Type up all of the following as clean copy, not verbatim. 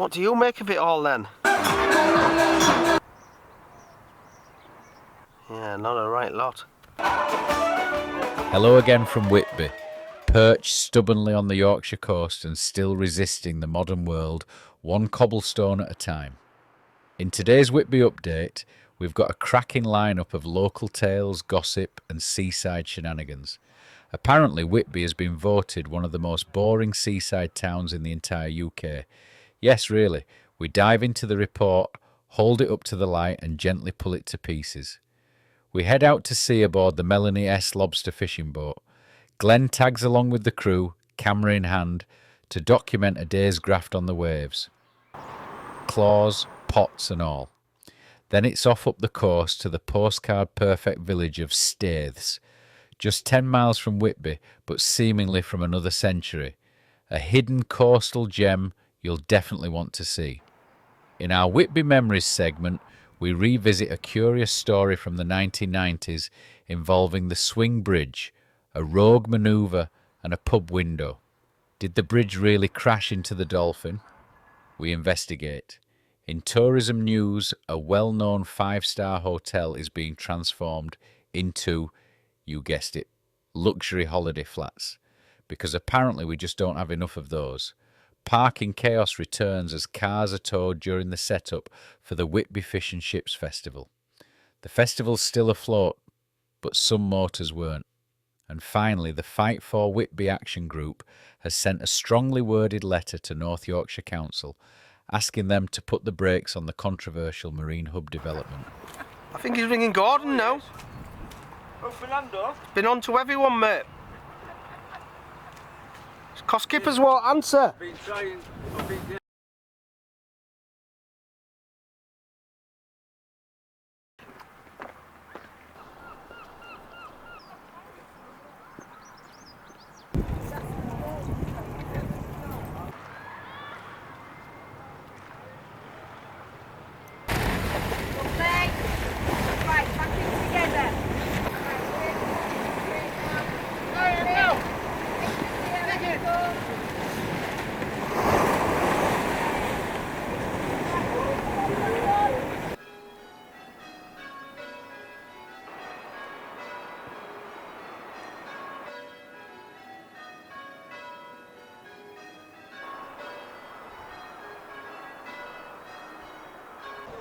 What do you make of it all then? Yeah, not a right lot. Hello again from Whitby, perched stubbornly on the Yorkshire coast and still resisting the modern world, one cobblestone at a time. In today's Whitby update, we've got a cracking lineup of local tales, gossip and seaside shenanigans. Apparently Whitby has been voted one of the most boring seaside towns in the entire UK. Yes, really, we dive into the report, hold it up to the light and gently pull it to pieces. We head out to sea aboard the Melanie S. Lobster fishing boat. Glenn tags along with the crew, camera in hand, to document a day's graft on the waves. Claws, pots and all. Then it's off up the coast to the postcard-perfect village of Staithes, just 10 miles from Whitby, but seemingly from another century. A hidden coastal gem you'll definitely want to see. In our Whitby Memories segment, we revisit a curious story from the 1990s involving the swing bridge, a rogue manoeuvre and a pub window. Did the bridge really crash into the Dolphin? We investigate. In tourism news, a well-known 5-star hotel is being transformed into, you guessed it, luxury holiday flats, because apparently we just don't have enough of those. Parking chaos returns as cars are towed during the setup for the Whitby Fish and Chips Festival. The festival's still afloat, but some motors weren't. And finally, the Fight for Whitby Action Group has sent a strongly worded letter to North Yorkshire Council asking them to put the brakes on the controversial marine hub development. I think he's ringing Gordon now. Oh, Fernando? It's been on to everyone, mate. Cos skippers won't answer. Been trying.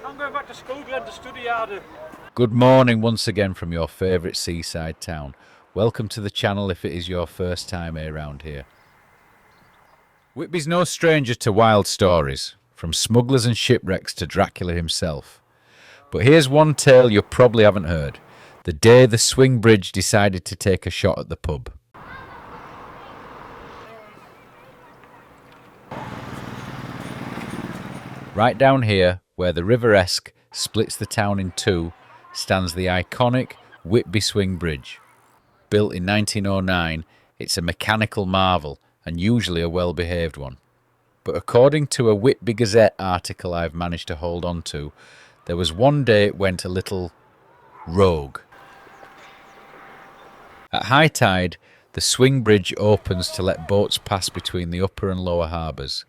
I'm going back to school, Glenn, to study harder. Good morning once again from your favourite seaside town. Welcome to the channel if it is your first time around here. Whitby's no stranger to wild stories, from smugglers and shipwrecks to Dracula himself. But here's one tale you probably haven't heard. The day the swing bridge decided to take a shot at the pub. Right down here, where the River Esk splits the town in two, stands the iconic Whitby Swing Bridge. Built in 1909, it's a mechanical marvel and usually a well-behaved one. But according to a Whitby Gazette article I've managed to hold on to, there was one day it went a little rogue. At high tide, the swing bridge opens to let boats pass between the upper and lower harbours,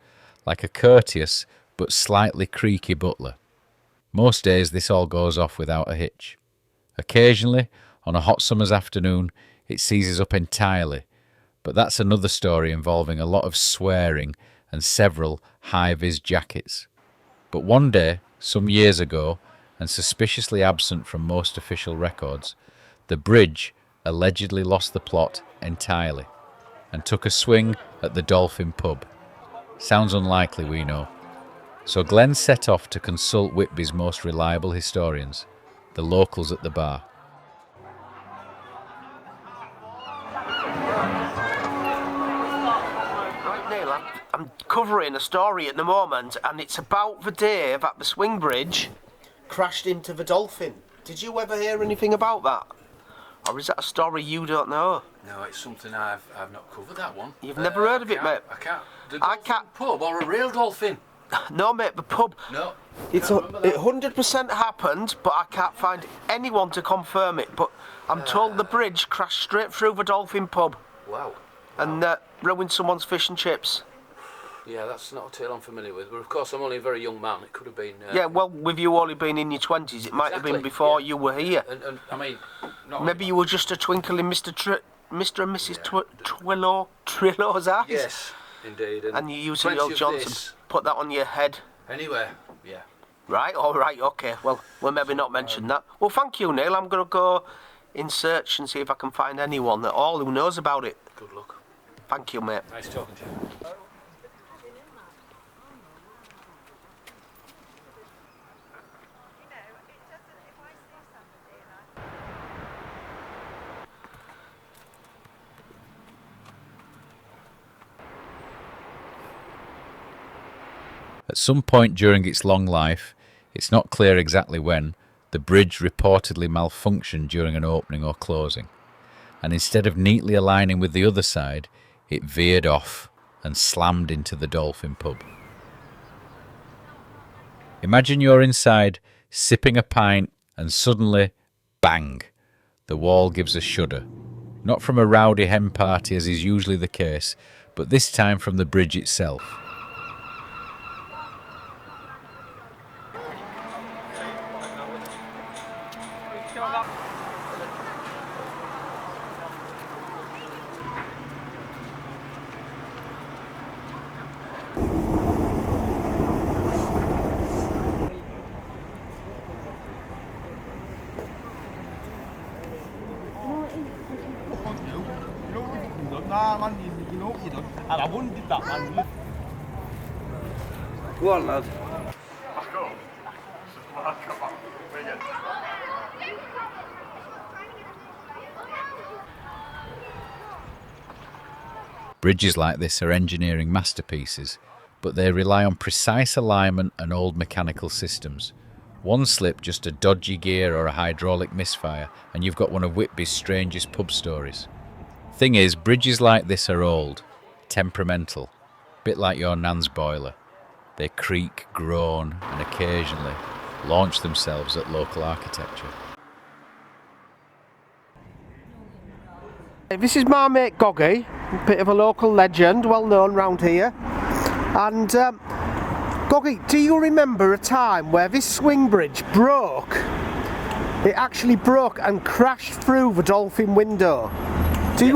like a courteous but slightly creaky butler. Most days this all goes off without a hitch. Occasionally, on a hot summer's afternoon, it seizes up entirely, but that's another story involving a lot of swearing and several high-vis jackets. But one day, some years ago, and suspiciously absent from most official records, the bridge allegedly lost the plot entirely and took a swing at the Dolphin pub. Sounds unlikely, we know. So Glenn set off to consult Whitby's most reliable historians, the locals at the bar. Right, Neil, I'm covering a story at the moment, and it's about the day that the swing bridge crashed into the Dolphin. Did you ever hear anything about that? Or is that a story you don't know? No, it's something I've not covered, that one. You've never heard of it, mate? I can't. The I dolphin can't. pub or a real dolphin? No, mate, the pub. No. It 100% happened, but I can't find anyone to confirm it. But I'm told the bridge crashed straight through the Dolphin pub Wow. and ruined someone's fish and chips. Yeah, that's not a tale I'm familiar with. But of course, I'm only a very young man. It could have been. Yeah, well, with you only being in your 20s, it might have been Exactly, before yeah. you were here. And I mean, not Maybe you were just a twinkle in Mr. and Mrs. Trillo's eyes. Yes, indeed. And you used plenty old of Johnson. this. Put that on your head. Anyway, yeah. Right, all right, okay. Well, we'll maybe not mention that. Well, thank you, Neil. I'm going to go in search and see if I can find anyone at all who knows about it. Good luck. Thank you, mate. Nice talking to you. At some point during its long life, it's not clear exactly when, the bridge reportedly malfunctioned during an opening or closing, and instead of neatly aligning with the other side, it veered off and slammed into the Dolphin pub. Imagine you're inside, sipping a pint, and suddenly, bang, the wall gives a shudder. Not from a rowdy hen party as is usually the case, but this time from the bridge itself. Go on, lad. Bridges like this are engineering masterpieces, but they rely on precise alignment and old mechanical systems. One slip, just a dodgy gear or a hydraulic misfire, and you've got one of Whitby's strangest pub stories. Thing is, bridges like this are old, temperamental, bit like your nan's boiler. They creak, groan, and occasionally launch themselves at local architecture. This is my mate Goggy, a bit of a local legend, well known round here. And Goggy, do you remember a time where this swing bridge broke? It actually broke and crashed through the Dolphin window. Do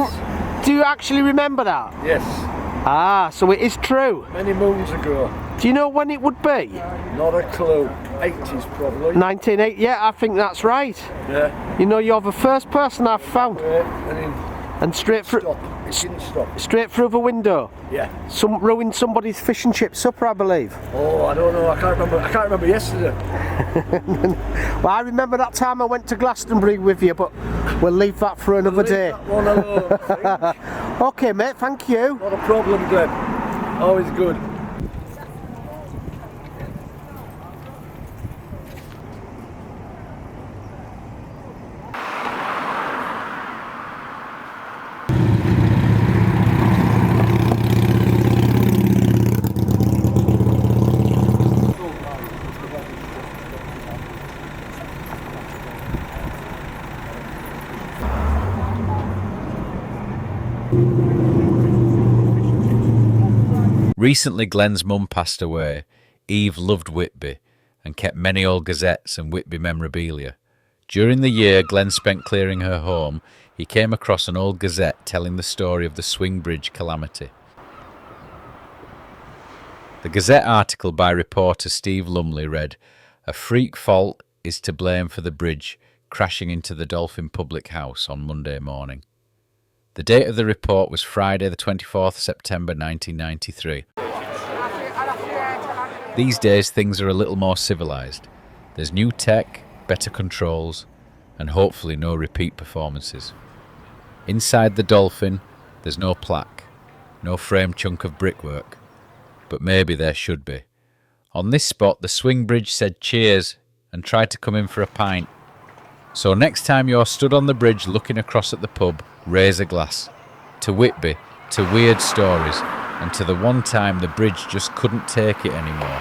you actually remember that? Yes, Ah, so it is true. many moons ago. Do you know when it would be? Not a clue. 80s probably. 1980. Yeah, I think that's right. Yeah. You know, you're the first person I've found. And then And straight through, stop. It didn't stop. straight through the window. Yeah. Ruined somebody's fish and chip supper, I believe. Oh, I don't know. I can't remember. I can't remember yesterday. Well, I remember that time I went to Glastonbury with you, but we'll leave that for another Leave day. that one alone, I think. Okay, mate. Thank you. Not a problem, Glenn. Always good. Recently, Glenn's mum passed away. Eve loved Whitby and kept many old gazettes and Whitby memorabilia. During the year Glenn spent clearing her home, he came across an old gazette telling the story of the Swing Bridge calamity. The Gazette article by reporter Steve Lumley read, "A freak fault is to blame for the bridge crashing into the Dolphin Public House on Monday morning." The date of the report was Friday the 24th September 1993. These days things are a little more civilised. There's new tech, better controls, and hopefully no repeat performances. Inside the Dolphin, there's no plaque, no framed chunk of brickwork, but maybe there should be. On this spot, the swing bridge said cheers and tried to come in for a pint. So next time you're stood on the bridge looking across at the pub, raise a glass. To Whitby, to weird stories, and to the one time the bridge just couldn't take it anymore.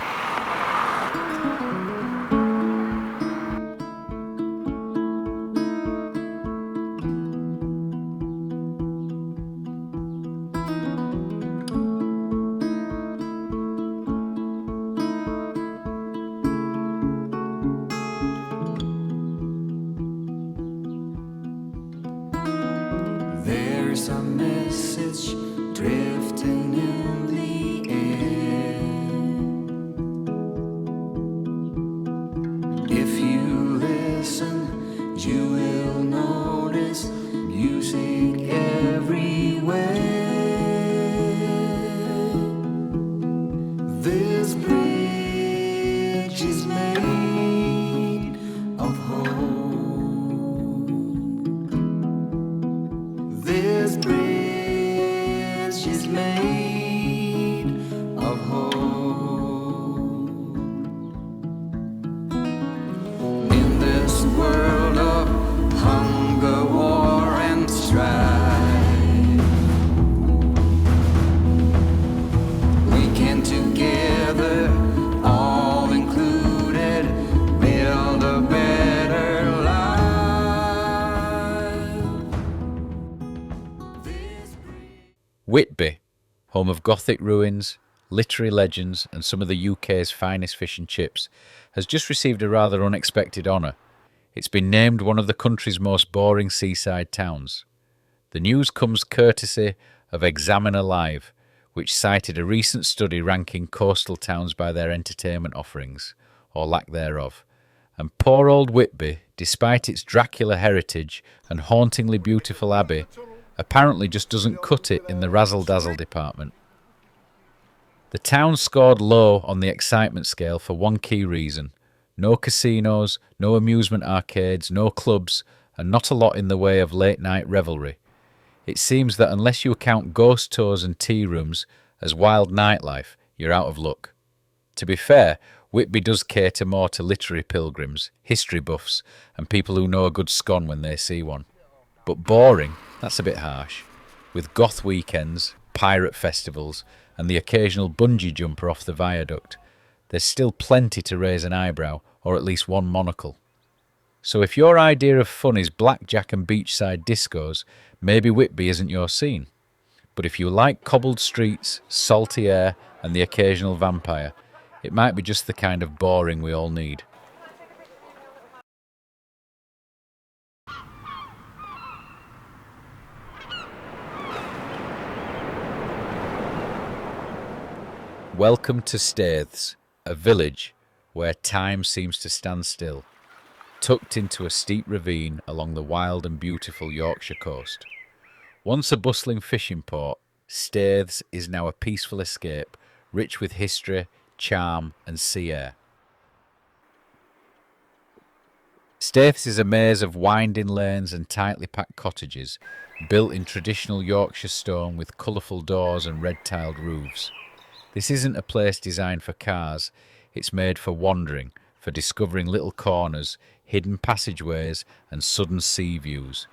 made of hope. In this world of hunger, war, and strife, we can together, all included, build a better life. Whitby, home of Gothic ruins, literary legends, and some of the UK's finest fish and chips, has just received a rather unexpected honour. It's been named one of the country's most boring seaside towns. The news comes courtesy of Examiner Live, which cited a recent study ranking coastal towns by their entertainment offerings, or lack thereof. And poor old Whitby, despite its Dracula heritage and hauntingly beautiful abbey, apparently just doesn't cut it in the razzle-dazzle department. The town scored low on the excitement scale for one key reason: no casinos, no amusement arcades, no clubs, and not a lot in the way of late-night revelry. It seems that unless you account ghost tours and tea rooms as wild nightlife, you're out of luck. To be fair, Whitby does cater more to literary pilgrims, history buffs, and people who know a good scone when they see one. But boring, that's a bit harsh. With goth weekends, pirate festivals, and the occasional bungee jumper off the viaduct, there's still plenty to raise an eyebrow, or at least one monocle. So if your idea of fun is blackjack and beachside discos, maybe Whitby isn't your scene. But if you like cobbled streets, salty air, and the occasional vampire, it might be just the kind of boring we all need. Welcome to Staithes, a village where time seems to stand still, tucked into a steep ravine along the wild and beautiful Yorkshire coast. Once a bustling fishing port, Staithes is now a peaceful escape, rich with history, charm and sea air. Staithes is a maze of winding lanes and tightly packed cottages, built in traditional Yorkshire stone with colourful doors and red-tiled roofs. This isn't a place designed for cars, it's made for wandering, for discovering little corners, hidden passageways and sudden sea views.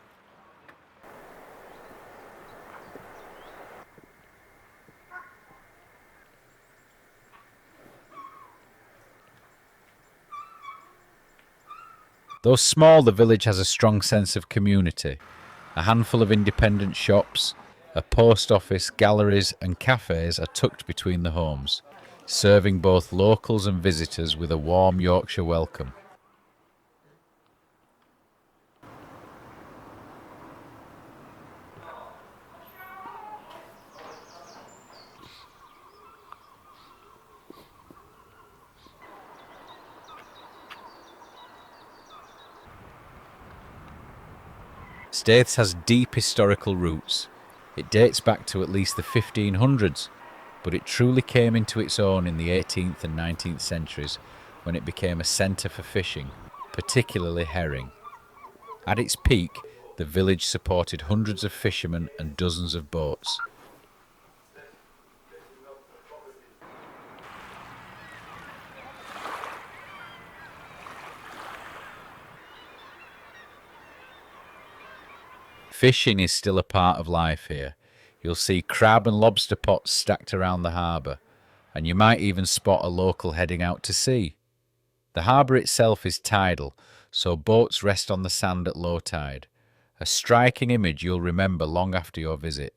Though small, the village has a strong sense of community. A handful of independent shops, a post office, galleries and cafes are tucked between the homes, serving both locals and visitors with a warm Yorkshire welcome. Staithes has deep historical roots. It dates back to at least the 1500s, but it truly came into its own in the 18th and 19th centuries when it became a centre for fishing, particularly herring. At its peak, the village supported hundreds of fishermen and dozens of boats. Fishing is still a part of life here. You'll see crab and lobster pots stacked around the harbour, and you might even spot a local heading out to sea. The harbour itself is tidal, so boats rest on the sand at low tide. A striking image you'll remember long after your visit.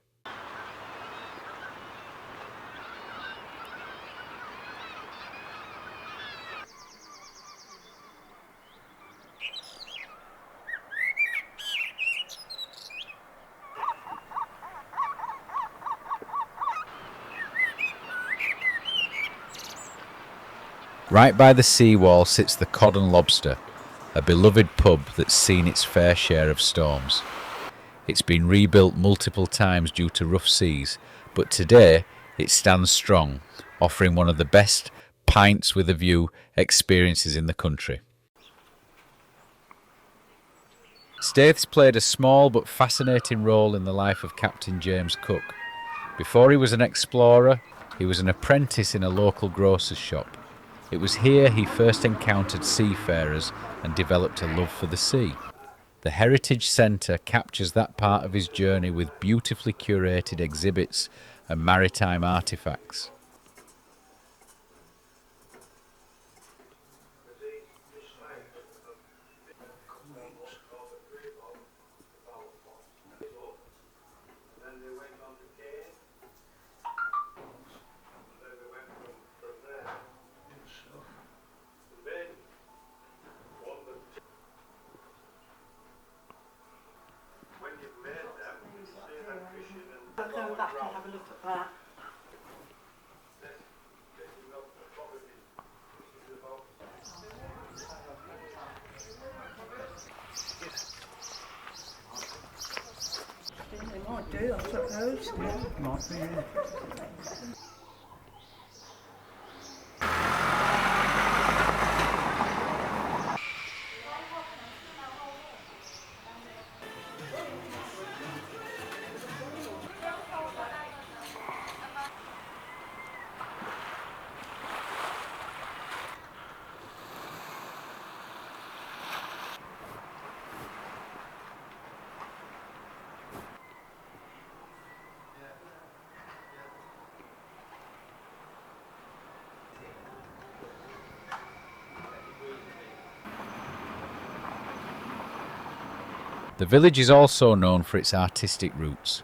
Right by the seawall sits the Cod and Lobster, a beloved pub that's seen its fair share of storms. It's been rebuilt multiple times due to rough seas, but today it stands strong, offering one of the best pints with a view experiences in the country. Staithes played a small but fascinating role in the life of Captain James Cook. Before he was an explorer, he was an apprentice in a local grocer's shop. It was here he first encountered seafarers and developed a love for the sea. The Heritage Centre captures that part of his journey with beautifully curated exhibits and maritime artefacts. I'll go back and have a look at that. They might do, I suppose. Might be, yeah. The village is also known for its artistic roots.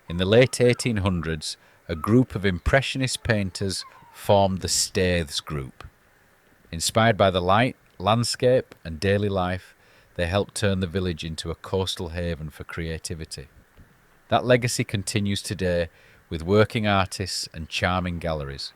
In the late 1800s, a group of Impressionist painters formed the Staithes group. Inspired by the light, landscape and daily life, they helped turn the village into a coastal haven for creativity. That legacy continues today with working artists and charming galleries.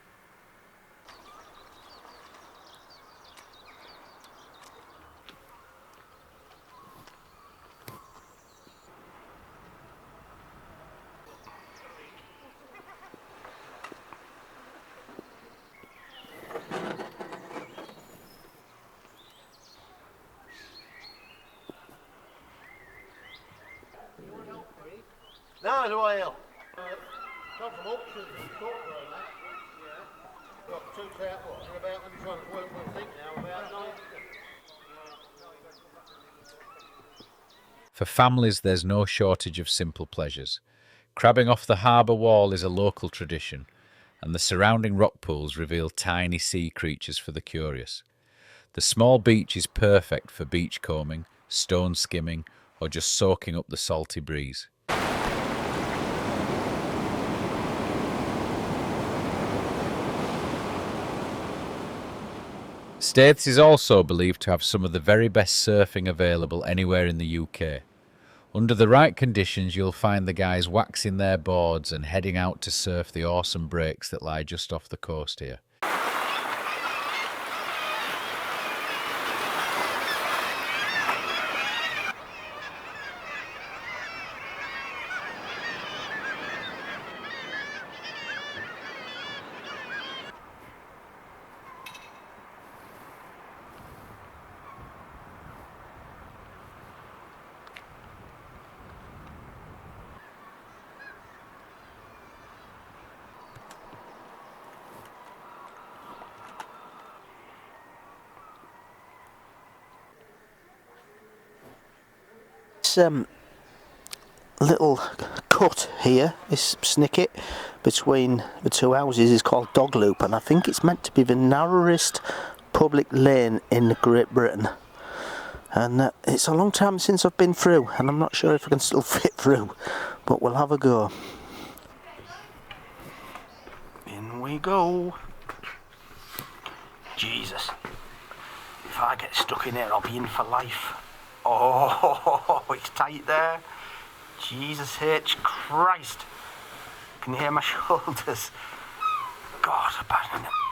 No, do I help? Come from Oxford, Scotland, mate. Yeah. Got 2 trout, what, they're about, let me try and work what I think now, about 9. For families, there's no shortage of simple pleasures. Crabbing off the harbour wall is a local tradition, and the surrounding rock pools reveal tiny sea creatures for the curious. The small beach is perfect for beachcombing, stone skimming, or just soaking up the salty breeze. Staithes is also believed to have some of the very best surfing available anywhere in the UK. Under the right conditions, you'll find the guys waxing their boards and heading out to surf the awesome breaks that lie just off the coast here. Little cut here, this snicket between the two houses is called Dog Loop, and I think it's meant to be the narrowest public lane in Great Britain. And it's a long time since I've been through, and I'm not sure if I can still fit through, but we'll have a go. In we go. Jesus, if I get stuck in here, I'll be in for life. Oh, it's tight there. Jesus H. Christ. Can you hear my shoulders? God,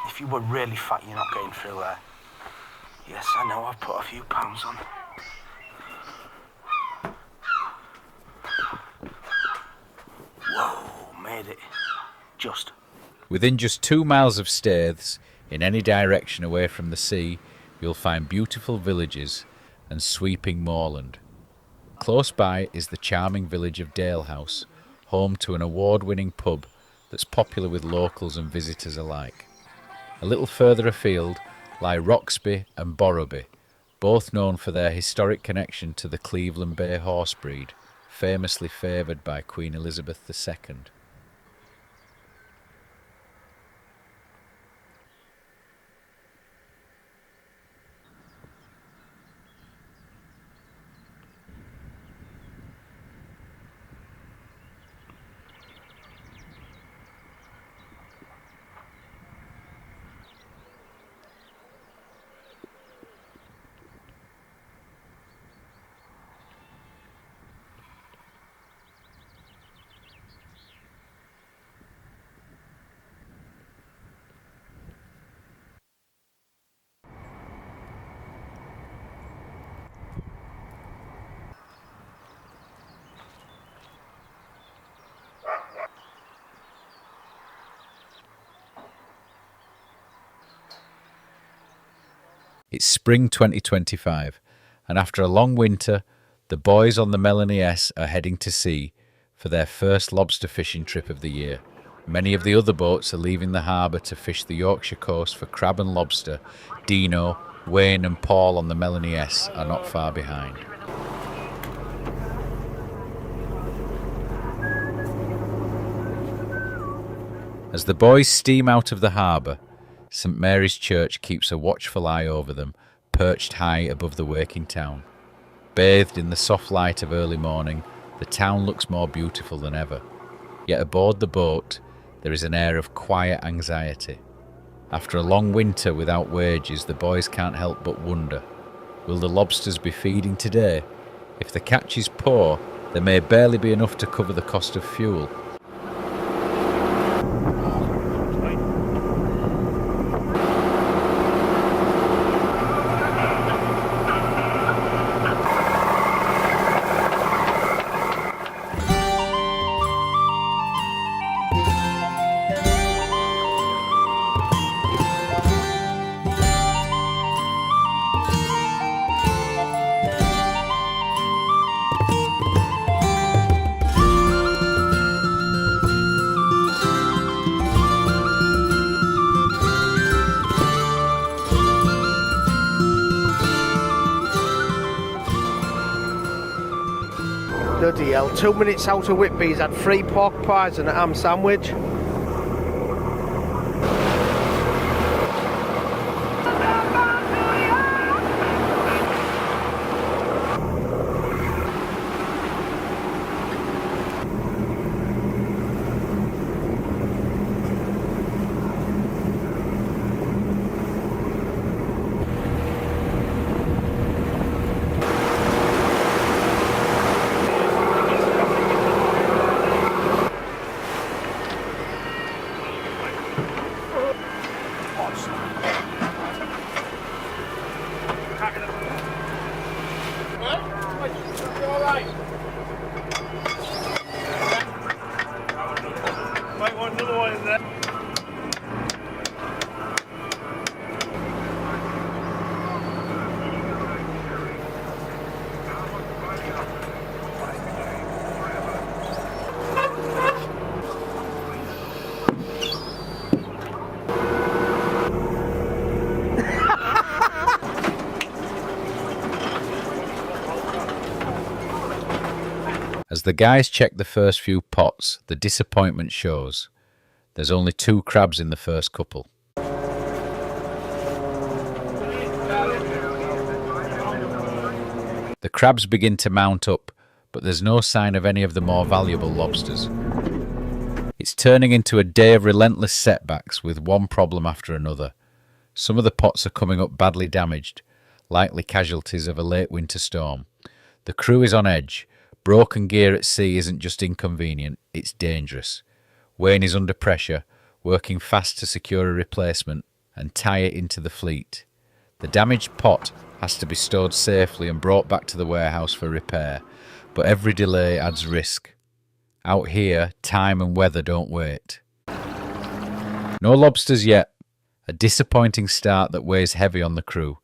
if you were really fat, you're not getting through there. Yes, I know, I've put a few pounds on. Whoa, made it. Just. Within just 2 miles of Staithes, in any direction away from the sea, you'll find beautiful villages and sweeping moorland. Close by is the charming village of Dalehouse, home to an award-winning pub that's popular with locals and visitors alike. A little further afield lie Roxby and Borrowby, both known for their historic connection to the Cleveland Bay horse breed, famously favoured by Queen Elizabeth II. It's spring 2025, and after a long winter, the boys on the Melanie S are heading to sea for their first lobster fishing trip of the year. Many of the other boats are leaving the harbour to fish the Yorkshire coast for crab and lobster. Dino, Wayne and Paul on the Melanie S are not far behind. As the boys steam out of the harbour, St Mary's Church keeps a watchful eye over them, perched high above the waking town. Bathed in the soft light of early morning, the town looks more beautiful than ever. Yet aboard the boat, there is an air of quiet anxiety. After a long winter without wages, the boys can't help but wonder, will the lobsters be feeding today? If the catch is poor, there may barely be enough to cover the cost of fuel. Bloody hell, 2 minutes out of Whitby, he's had 3 pork pies and a ham sandwich. As the guys check the first few pots, the disappointment shows. There's only 2 crabs in the first couple. The crabs begin to mount up, but there's no sign of any of the more valuable lobsters. It's turning into a day of relentless setbacks with one problem after another. Some of the pots are coming up badly damaged, likely casualties of a late winter storm. The crew is on edge. Broken gear at sea isn't just inconvenient, it's dangerous. Wayne is under pressure, working fast to secure a replacement and tie it into the fleet. The damaged pot has to be stored safely and brought back to the warehouse for repair, but every delay adds risk. Out here, time and weather don't wait. No lobsters yet. A disappointing start that weighs heavy on the crew.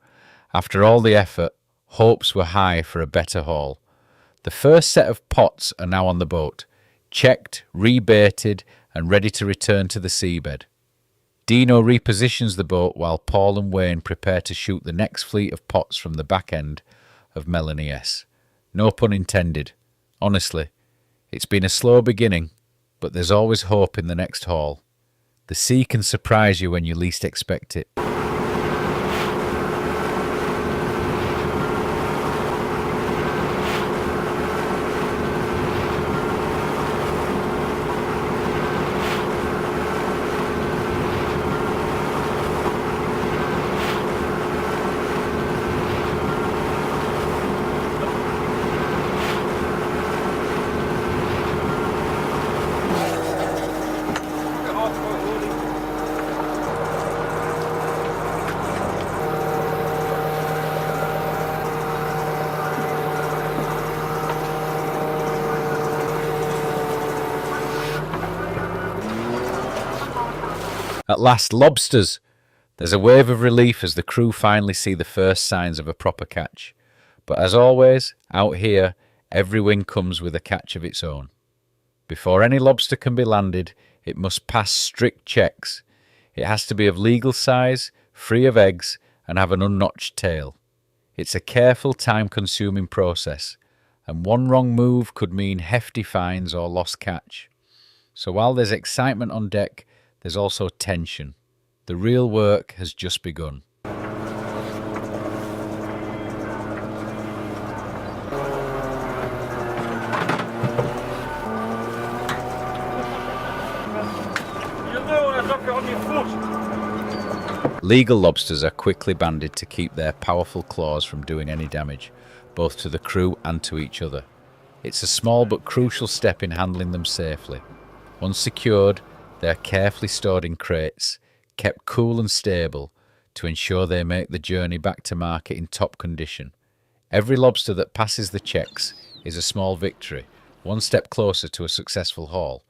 After all the effort, hopes were high for a better haul. The first set of pots are now on the boat, checked, rebaited and ready to return to the seabed. Dino repositions the boat while Paul and Wayne prepare to shoot the next fleet of pots from the back end of Melanie S. No pun intended. Honestly, it's been a slow beginning, but there's always hope in the next haul. The sea can surprise you when you least expect it. At last, lobsters! There's a wave of relief as the crew finally see the first signs of a proper catch. But as always, out here, every win comes with a catch of its own. Before any lobster can be landed, it must pass strict checks. It has to be of legal size, free of eggs, and have an unnotched tail. It's a careful, time-consuming process, and one wrong move could mean hefty fines or lost catch. So while there's excitement on deck, there's also tension. The real work has just begun. Legal lobsters are quickly banded to keep their powerful claws from doing any damage, both to the crew and to each other. It's a small but crucial step in handling them safely. Once secured, they are carefully stored in crates, kept cool and stable to ensure they make the journey back to market in top condition. Every lobster that passes the checks is a small victory, one step closer to a successful haul.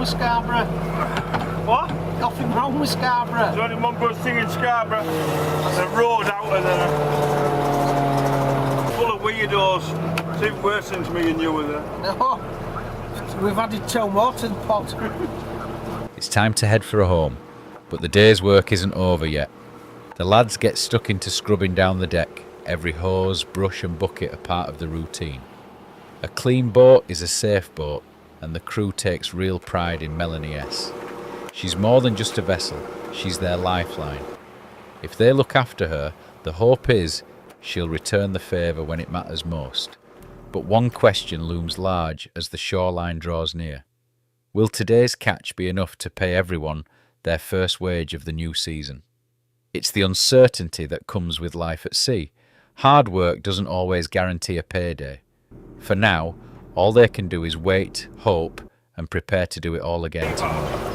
Scarborough. What? Nothing wrong with Scarborough. There's only one good thing in Scarborough. There's a road out of there. Full of weirdos. It's even worse than me and you were there. No, we've added 2 more to the pot. It's time to head for a home, but the day's work isn't over yet. The lads get stuck into scrubbing down the deck. Every hose, brush and bucket are part of the routine. A clean boat is a safe boat, and the crew takes real pride in Melanie S. She's more than just a vessel, she's their lifeline. If they look after her, the hope is she'll return the favour when it matters most. But one question looms large as the shoreline draws near. Will today's catch be enough to pay everyone their first wage of the new season? It's the uncertainty that comes with life at sea. Hard work doesn't always guarantee a payday. For now, all they can do is wait, hope, and prepare to do it all again tomorrow.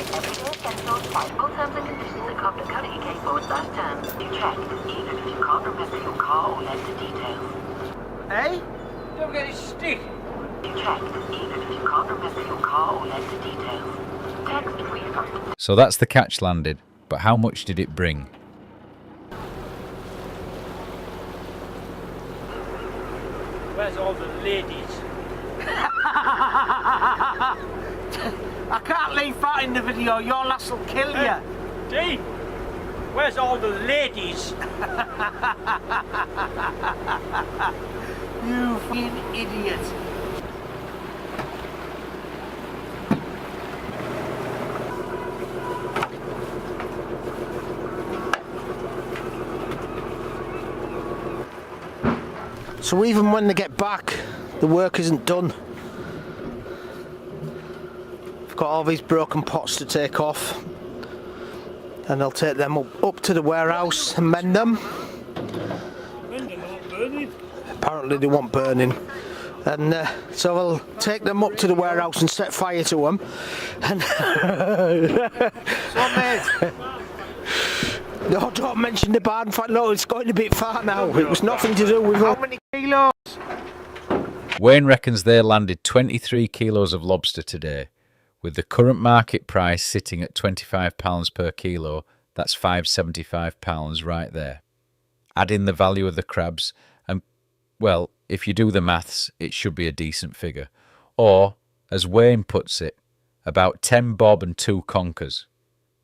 Everyday Essentials cite full terms and conditions at cop.co.uk/terms. Do check, even if you can't remember your car or letter details. Hey? Don't get it stick. Do check, even if you can't remember your car or letter details. Text refund. So that's the catch landed, but how much did it bring? Where's all the ladies? I can't leave that in the video, your lass will kill you. Dean, where's all the ladies? You fucking idiot. So even when they get back, the work isn't done. I've got all these broken pots to take off, and I'll take them up to the warehouse and mend them. Apparently they want burning. And so I'll take them up to the warehouse and set fire to them. And no, don't mention the barn fire. No, it's going a bit far now. It was nothing to do with how many kilos. Wayne reckons they landed 23 kilos of lobster today. With the current market price sitting at £25 per kilo, that's £575 right there. Add in the value of the crabs, and, well, if you do the maths, it should be a decent figure. Or, as Wayne puts it, about 10 bob and 2 conkers.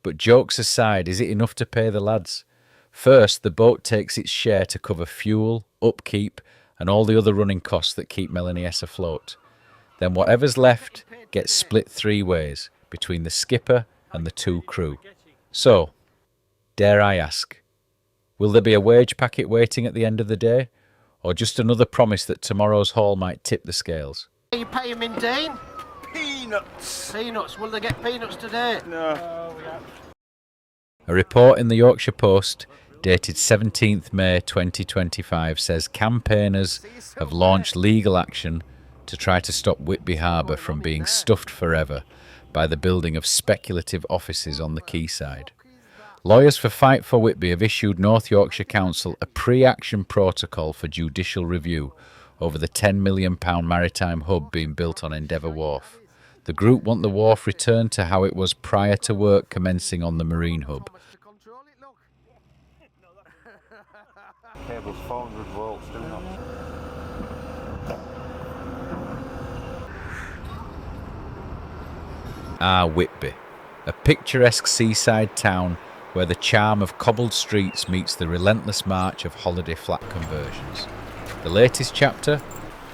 But jokes aside, is it enough to pay the lads? First, the boat takes its share to cover fuel, upkeep, and all the other running costs that keep Melanie S afloat. Then whatever's left gets split 3 ways, between the skipper and the 2 crew. So, dare I ask, will there be a wage packet waiting at the end of the day? Or just another promise that tomorrow's haul might tip the scales? You pay them in, Dean? Peanuts. Peanuts. Will they get peanuts today? No. A report in the Yorkshire Post, dated 17th May 2025, says campaigners have launched legal action to try to stop Whitby Harbour from being stuffed forever by the building of speculative offices on the quayside. Lawyers for Fight for Whitby have issued North Yorkshire Council a pre-action protocol for judicial review over the £10 million maritime hub being built on Endeavour Wharf. The group want the wharf returned to how it was prior to work commencing on the marine hub. Cable's 400 volts, do not. Whitby, a picturesque seaside town where the charm of cobbled streets meets the relentless march of holiday flat conversions. The latest chapter?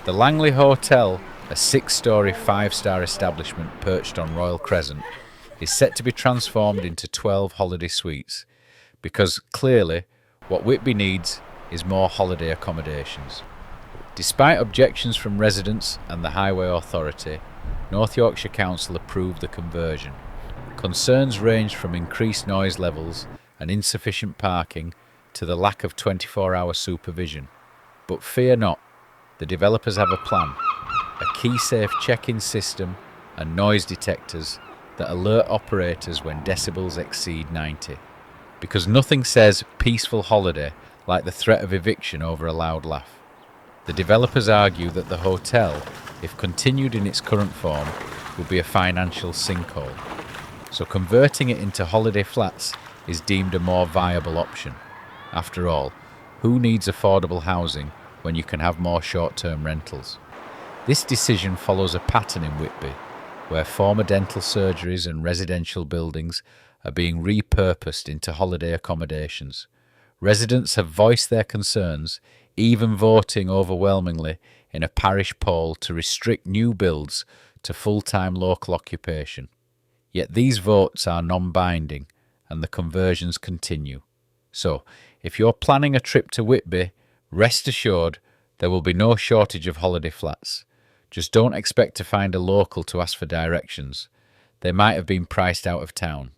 The Langley Hotel, a 6-storey 5-star establishment perched on Royal Crescent, is set to be transformed into 12 holiday suites, because clearly what Whitby needs is more holiday accommodations. Despite objections from residents and the Highway Authority, North Yorkshire Council approved the conversion. Concerns ranged from increased noise levels and insufficient parking to the lack of 24-hour supervision. But fear not, the developers have a plan, a key-safe check-in system and noise detectors that alert operators when decibels exceed 90. Because nothing says peaceful holiday like the threat of eviction over a loud laugh. The developers argue that the hotel, if continued in its current form, will be a financial sinkhole. So converting it into holiday flats is deemed a more viable option. After all, who needs affordable housing when you can have more short-term rentals? This decision follows a pattern in Whitby, where former dental surgeries and residential buildings are being repurposed into holiday accommodations. Residents have voiced their concerns, even voting overwhelmingly in a parish poll to restrict new builds to full-time local occupation. Yet these votes are non-binding and the conversions continue. So, if you're planning a trip to Whitby, rest assured there will be no shortage of holiday flats. Just don't expect to find a local to ask for directions. They might have been priced out of town.